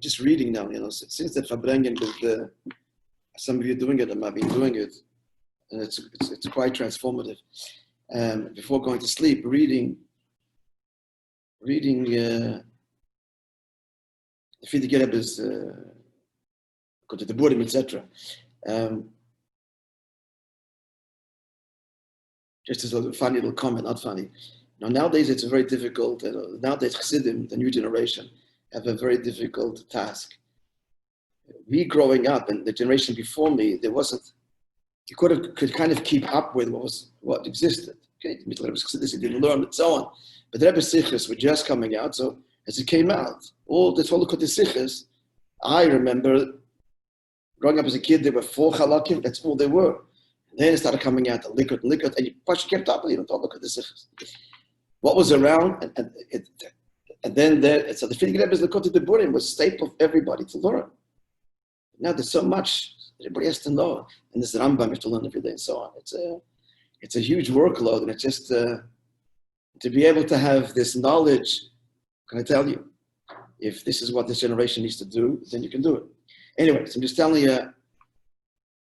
just reading now, since that Fabrengen with some of you doing it, and I've been doing it, and it's quite transformative. Before going to sleep, reading the Friedrich Rebbe's go to the Buddhism, etc. Just as a funny little comment, not funny. Nowadays it's very difficult. Nowadays Chassidim, the new generation, have a very difficult task. Me growing up, and the generation before me, there wasn't. You could kind of keep up with what existed. Okay, Chassidus, you didn't learn, and so on. But the Rebbe Sichos were just coming out, so as it came out, all the Sichos, I remember growing up as a kid, there were 4 halakim, that's all there were. And then it started coming out, the liquid, and you kept up with it, all the Sichos. What was around, and then so the Friedrich Rebbe's Likutei Deburim was staple of everybody to learn. Now there's so much everybody has to know, and there's the Rambam you have to learn every day, and so on. It's a huge workload, and it's just to be able to have this knowledge. Can I tell you, if this is what this generation needs to do, then you can do it. Anyway, so I'm just telling you.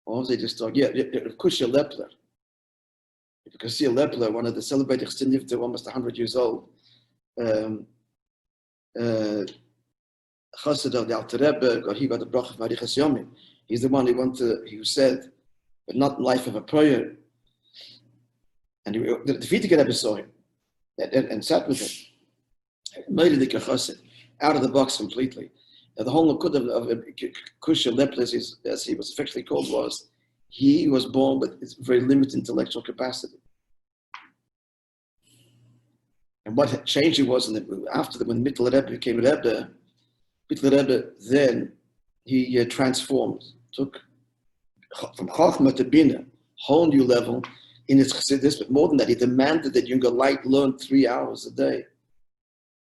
What was they just talking? Yeah, Kushya Lepler. If you can see a Lepler, one of the celebrated Chassidim, almost 100 years old. Chassid of the Alter Rebbe, he got the bracha of Marichas Yomim. He's the one who said, but not in life of a prayer. And the Friedrich Rebbe saw him and sat with him. Made the Chassid out of the box completely. Now, the whole Nakud of Kushya Leples, as he was affectionately called, was he was born with very limited intellectual capacity. And what change it was after when Mittler Rebbe became Rebbe, Mittler Rebbe then he transformed, took from Chachma to Bina, whole new level in his Chassidus, but more than that, he demanded that younger light learn 3 hours a day.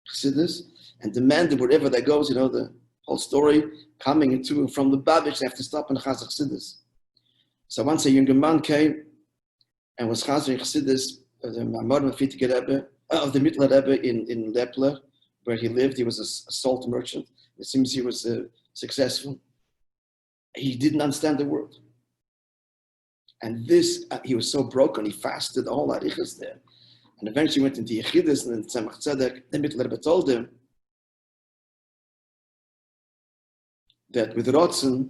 Chassidus, and demanded wherever that goes, the whole story coming to and from the Babish, they have to stop in Chazar Chassidus. So once a younger man came and was Chazar in Chassidus, the Mamorim Friedrich Rebbe, of the Mittler Rebbe in Lepler, where he lived. He was a salt merchant. It seems he was successful. He didn't understand the word. And this, he was so broken, he fasted all Arichas there. And eventually went into Yechidus, and then Tzemach Tzedek, the Mittler Rebbe told him that with Rotzen,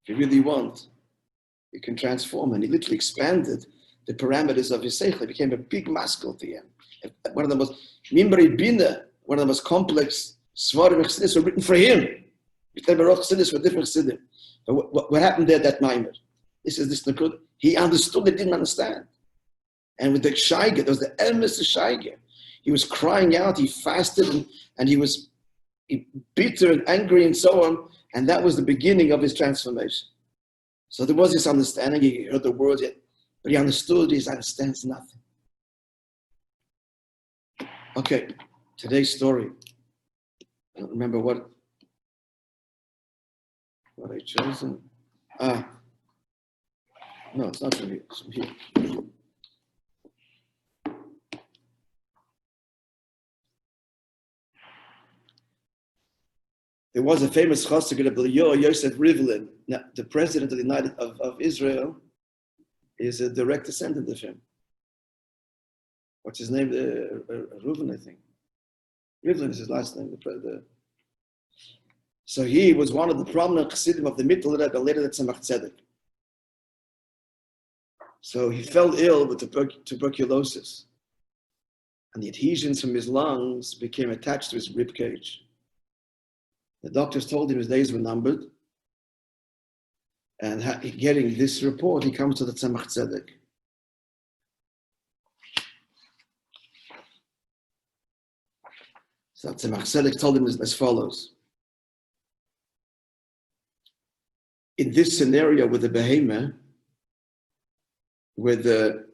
if you really want, you can transform. And he literally expanded the parameters of his seichel. It became a big maskil to him. One of the most, Mimbari Bina, one of the most complex Svarim Chassidus were written for him. Chassidus were different Chassidim. But what happened there, that Maimer? This Nakud. He understood, they didn't understand. And with the Shaige, there was the emes of Shaige. He was crying out, he fasted, and he was bitter and angry and so on. And that was the beginning of his transformation. So there was this understanding, he heard the words, but he understood, he understands nothing. Okay, today's story. I don't remember what I chosen. No, it's not from here. It's from here. There was a famous Chassidic of Yosef Rivlin. Now, the president of the United of Israel is a direct descendant of him. What's his name? Reuven, I think. Rivlin is his last name. So he was one of the prominent Chassidim of the Mittler Rebbe, later the Tzemach Tzedek. So he fell ill with tuberculosis, and the adhesions from his lungs became attached to his rib cage. The doctors told him his days were numbered, and getting this report, he comes to the Tzemach Tzedek. So Tzemach Tzedek told him as follows. In this scenario with the behemoth, where the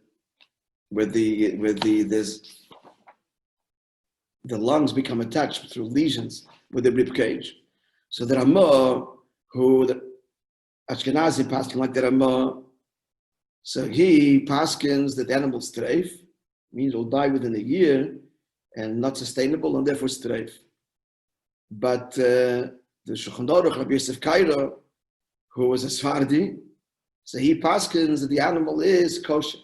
lungs become attached through lesions with the rib cage. So the Ramah, who the Ashkenazi paskin like the Ramah, so he paskins that the animal strafe, means will die within a year and not sustainable and therefore strafe. But the the Shulchan Aruch, Rabbi Yosef Kaira, who was a Sephardi, so he paskins that the animal is kosher.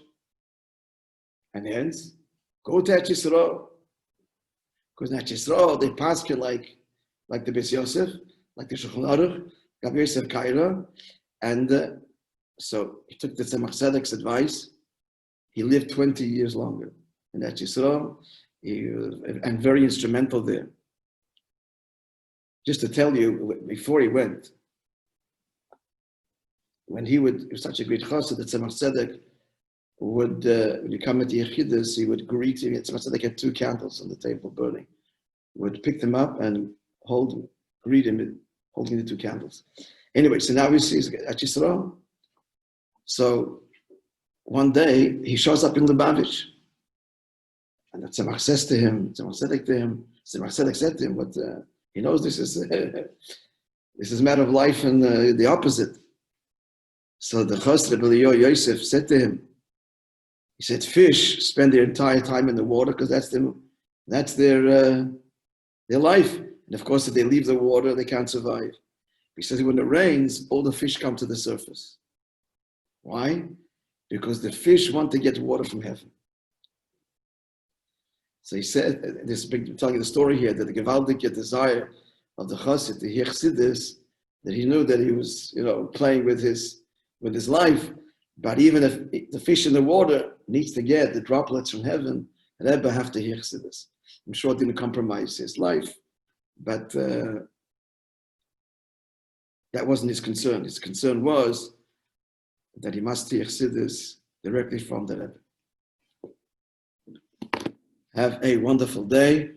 And hence, go to Eretz Yisrael. Because in Eretz Yisrael, they paskin like the Beis Yosef, like the Shulchan Aruch, Rabbi Yosef Kaira. And so he took the Tzemach Tzedek's advice. He lived 20 years longer in Eretz Yisrael, and very instrumental there. Just to tell you, before he went, when he was such a great chassid, that Tzemach Tzedek would, when you come at the Yechidus, he would greet him. Tzemach Tzedek had 2 candles on the table burning. He would pick them up and greet him, holding the 2 candles. Anyway, so now he sees at Yisrael. So one day he shows up in Lubavitch, and the Tzemach says to him, Tzemach Tzedek said to him, but he knows this is a matter of life and the opposite. So the Chassid Rabbi Yosef said to him, he said, fish spend their entire time in the water because that's their life. And of course, if they leave the water, they can't survive. He says, when it rains, all the fish come to the surface. Why? Because the fish want to get water from heaven. So he said, telling you the story here, that the gewaldige desire of the Chassid, the Chassidus, that he knew that he was, playing with his life, but even if the fish in the water needs to get the droplets from heaven, Rebbe have to hear Chassidus. I'm sure it didn't compromise his life, but that wasn't his concern. His concern was that he must hear Chassidus directly from the Rebbe. Have a wonderful day.